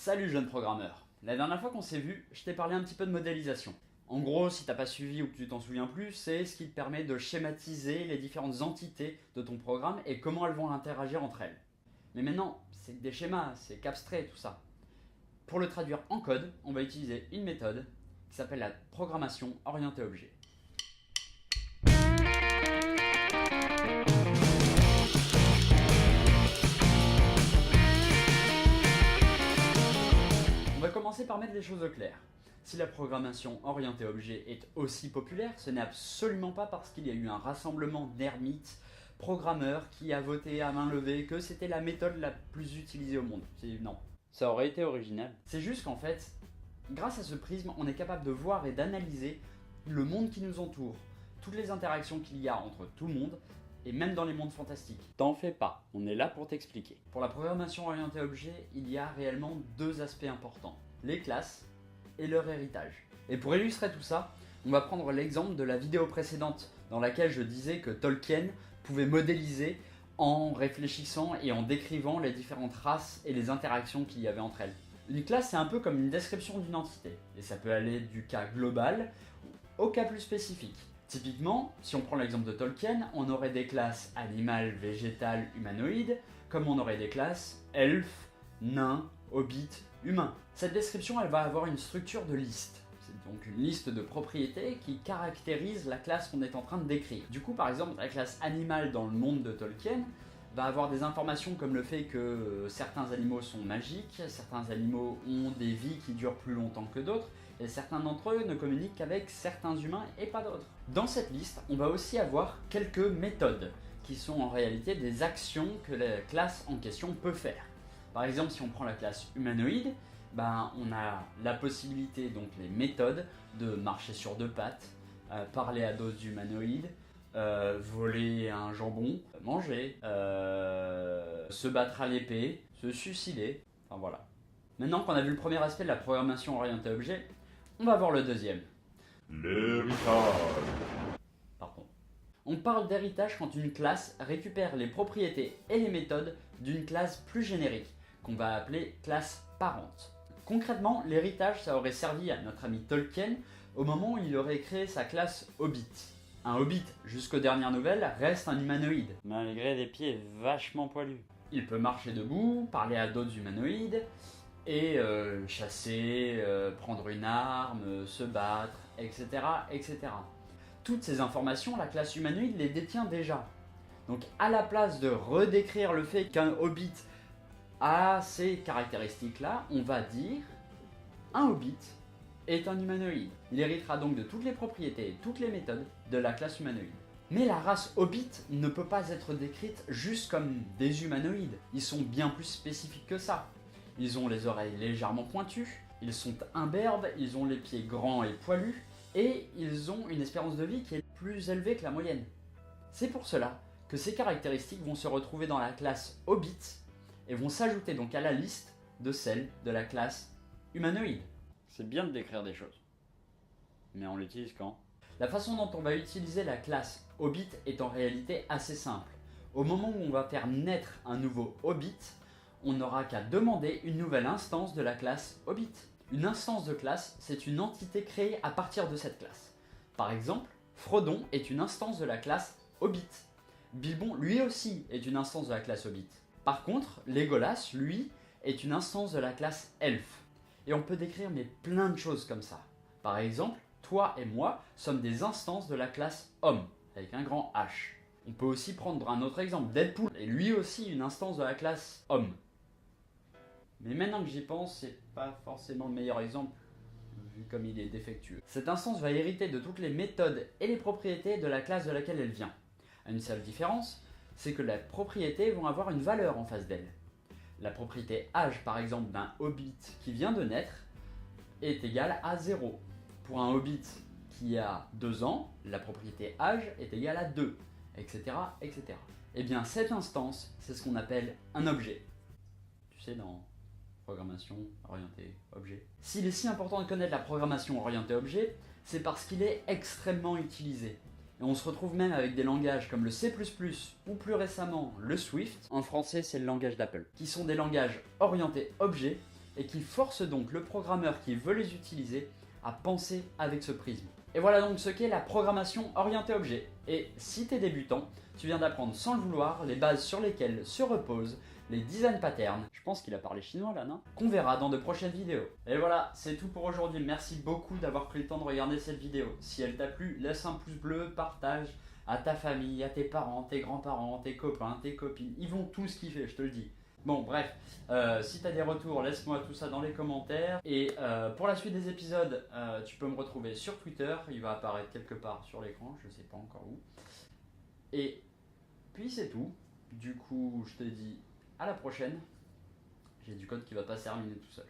Salut jeune programmeur. La dernière fois qu'on s'est vu, je t'ai parlé un petit peu de modélisation. En gros, si t'as pas suivi ou que tu t'en souviens plus, c'est ce qui te permet de schématiser les différentes entités de ton programme et comment elles vont interagir entre elles. Mais maintenant, c'est que des schémas, c'est qu'abstrait tout ça. Pour le traduire en code, on va utiliser une méthode qui s'appelle la programmation orientée objet. On va commencer par mettre les choses au clair. Si la programmation orientée objet est aussi populaire, ce n'est absolument pas parce qu'il y a eu un rassemblement d'ermites, programmeurs qui a voté à main levée que c'était la méthode la plus utilisée au monde. Non, ça aurait été original. C'est juste qu'en fait, grâce à ce prisme, on est capable de voir et d'analyser le monde qui nous entoure, toutes les interactions qu'il y a entre tout le monde, et même dans les mondes fantastiques. T'en fais pas, on est là pour t'expliquer. Pour la programmation orientée objet, il y a réellement deux aspects importants, les classes et leur héritage. Et pour illustrer tout ça, on va prendre l'exemple de la vidéo précédente dans laquelle je disais que Tolkien pouvait modéliser en réfléchissant et en décrivant les différentes races et les interactions qu'il y avait entre elles. Une classe, c'est un peu comme une description d'une entité, et ça peut aller du cas global au cas plus spécifique. Typiquement, si on prend l'exemple de Tolkien, on aurait des classes animales, végétales, humanoïdes, comme on aurait des classes elfes, nains, hobbits, humains. Cette description, elle va avoir une structure de liste. C'est donc une liste de propriétés qui caractérise la classe qu'on est en train de décrire. Du coup, par exemple, la classe animale dans le monde de Tolkien va avoir des informations comme le fait que certains animaux sont magiques, certains animaux ont des vies qui durent plus longtemps que d'autres, et certains d'entre eux ne communiquent qu'avec certains humains et pas d'autres. Dans cette liste, on va aussi avoir quelques méthodes, qui sont en réalité des actions que la classe en question peut faire. Par exemple, si on prend la classe humanoïde, on a la possibilité, donc les méthodes, de marcher sur deux pattes, parler à d'autres humanoïdes, voler un jambon, manger, se battre à l'épée, se suicider, enfin voilà. Maintenant qu'on a vu le premier aspect de la programmation orientée objet, on va voir le deuxième. L'héritage. Pardon. On parle d'héritage quand une classe récupère les propriétés et les méthodes d'une classe plus générique, qu'on va appeler classe parente. Concrètement, l'héritage, ça aurait servi à notre ami Tolkien au moment où il aurait créé sa classe Hobbit. Un Hobbit, jusqu'aux dernières nouvelles, reste un humanoïde, malgré des pieds vachement poilus. Il peut marcher debout, parler à d'autres humanoïdes, et chasser, prendre une arme, se battre, etc., etc. Toutes ces informations, la classe humanoïde les détient déjà. Donc à la place de redécrire le fait qu'un hobbit a ces caractéristiques-là, on va dire un hobbit est un humanoïde. Il héritera donc de toutes les propriétés et toutes les méthodes de la classe humanoïde. Mais la race hobbit ne peut pas être décrite juste comme des humanoïdes. Ils sont bien plus spécifiques que ça. Ils ont les oreilles légèrement pointues, ils sont imberbes, ils ont les pieds grands et poilus, et ils ont une espérance de vie qui est plus élevée que la moyenne. C'est pour cela que ces caractéristiques vont se retrouver dans la classe Hobbit, et vont s'ajouter donc à la liste de celles de la classe humanoïde. C'est bien de décrire des choses. Mais on l'utilise quand ? La façon dont on va utiliser la classe Hobbit est en réalité assez simple. Au moment où on va faire naître un nouveau Hobbit, on n'aura qu'à demander une nouvelle instance de la classe Hobbit. Une instance de classe, c'est une entité créée à partir de cette classe. Par exemple, Frodon est une instance de la classe Hobbit. Bilbon, lui aussi, est une instance de la classe Hobbit. Par contre, Legolas, lui, est une instance de la classe Elfe. Et on peut décrire plein de choses comme ça. Par exemple, toi et moi sommes des instances de la classe Homme, avec un grand H. On peut aussi prendre un autre exemple, Deadpool est lui aussi une instance de la classe Homme. Mais maintenant que j'y pense, c'est pas forcément le meilleur exemple, vu comme il est défectueux. Cette instance va hériter de toutes les méthodes et les propriétés de la classe de laquelle elle vient. À une seule différence, c'est que les propriétés vont avoir une valeur en face d'elle. La propriété âge, par exemple, d'un hobbit qui vient de naître est égale à 0. Pour un hobbit qui a 2 ans, la propriété âge est égale à 2, etc., etc. Et bien cette instance, c'est ce qu'on appelle un objet. Tu sais, dans programmation orientée objet. S'il est si important de connaître la programmation orientée objet, c'est parce qu'il est extrêmement utilisé. Et on se retrouve même avec des langages comme le C++ ou plus récemment le Swift, en français c'est le langage d'Apple, qui sont des langages orientés objet et qui force donc le programmeur qui veut les utiliser à penser avec ce prisme. Et voilà donc ce qu'est la programmation orientée objet. Et si tu es débutant, tu viens d'apprendre sans le vouloir les bases sur lesquelles se reposent les design patterns, je pense qu'il a parlé chinois là, non? Qu'on verra dans de prochaines vidéos. Et voilà, c'est tout pour aujourd'hui. Merci beaucoup d'avoir pris le temps de regarder cette vidéo. Si elle t'a plu, laisse un pouce bleu, partage à ta famille, à tes parents, tes grands-parents, tes copains, tes copines. Ils vont tous kiffer, je te le dis. Bon, bref, si tu as des retours, laisse-moi tout ça dans les commentaires. Et pour la suite des épisodes, tu peux me retrouver sur Twitter. Il va apparaître quelque part sur l'écran, je sais pas encore où. Et puis c'est tout. Du coup, je te dis à la prochaine. J'ai du code qui va pas se terminer tout seul.